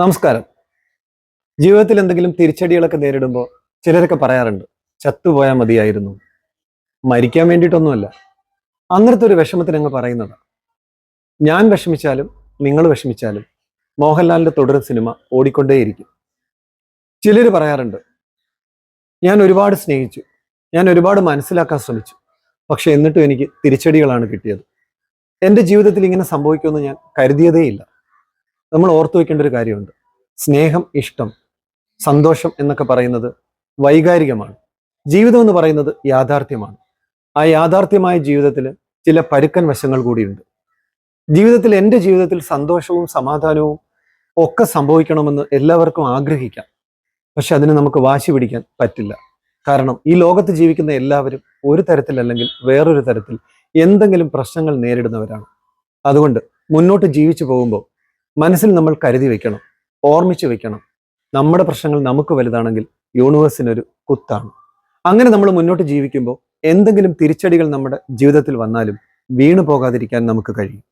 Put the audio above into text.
നമസ്കാരം. ജീവിതത്തിൽ എന്തെങ്കിലും തിരിച്ചടികളൊക്കെ നേരിടുമ്പോൾ ചിലരൊക്കെ പറയാറുണ്ട്, ചത്തുപോയാൽ മതിയായിരുന്നു. മരിക്കാൻ വേണ്ടിയിട്ടൊന്നുമല്ല, അങ്ങനത്തെ ഒരു വിഷമത്തിന് അങ്ങ് പറയുന്നത്. ഞാൻ വിഷമിച്ചാലും നിങ്ങൾ വിഷമിച്ചാലും മോഹൻലാലിന്റെ തുടരും സിനിമ ഓടിക്കൊണ്ടേയിരിക്കും. ചിലർ പറയാറുണ്ട്, ഞാൻ ഒരുപാട് സ്നേഹിച്ചു, ഞാൻ ഒരുപാട് മനസ്സിലാക്കാൻ ശ്രമിച്ചു, പക്ഷെ എന്നിട്ടും എനിക്ക് തിരിച്ചടികളാണ് കിട്ടിയത്. എൻ്റെ ജീവിതത്തിൽ ഇങ്ങനെ സംഭവിക്കുമെന്ന് ഞാൻ കരുതിയതേയില്ല. നമ്മൾ ഓർത്തു വെക്കേണ്ട ഒരു കാര്യമുണ്ട്. സ്നേഹം, ഇഷ്ടം, സന്തോഷം എന്നൊക്കെ പറയുന്നത് വൈകാരികമാണ്. ജീവിതം എന്ന് പറയുന്നത് യാഥാർത്ഥ്യമാണ്. ആ യാഥാർത്ഥ്യമായ ജീവിതത്തിൽ ചില പരുക്കൻ വശങ്ങൾ കൂടിയുണ്ട്. എൻ്റെ ജീവിതത്തിൽ സന്തോഷവും സമാധാനവും ഒക്കെ സംഭവിക്കണമെന്ന് എല്ലാവർക്കും ആഗ്രഹിക്കാം. പക്ഷെ അതിന് നമുക്ക് വാശി പിടിക്കാൻ പറ്റില്ല. കാരണം ഈ ലോകത്ത് ജീവിക്കുന്ന എല്ലാവരും ഒരു തരത്തിലല്ലെങ്കിൽ വേറൊരു തരത്തിൽ എന്തെങ്കിലും പ്രശ്നങ്ങൾ നേരിടുന്നവരാണ്. അതുകൊണ്ട് മുന്നോട്ട് ജീവിച്ചു പോകുമ്പോൾ മനസ്സിൽ നമ്മൾ കരുതി വെക്കണം, ഓർമ്മിച്ചു വെക്കണം, നമ്മുടെ പ്രശ്നങ്ങൾ നമുക്ക് വലുതാണെങ്കിൽ യൂണിവേഴ്സിനൊരു കുത്താണ്. അങ്ങനെ നമ്മൾ മുന്നോട്ട് ജീവിക്കുമ്പോൾ എന്തെങ്കിലും തിരിച്ചടികൾ നമ്മുടെ ജീവിതത്തിൽ വന്നാലും വീണു പോകാതിരിക്കാൻ നമുക്ക് കഴിയും.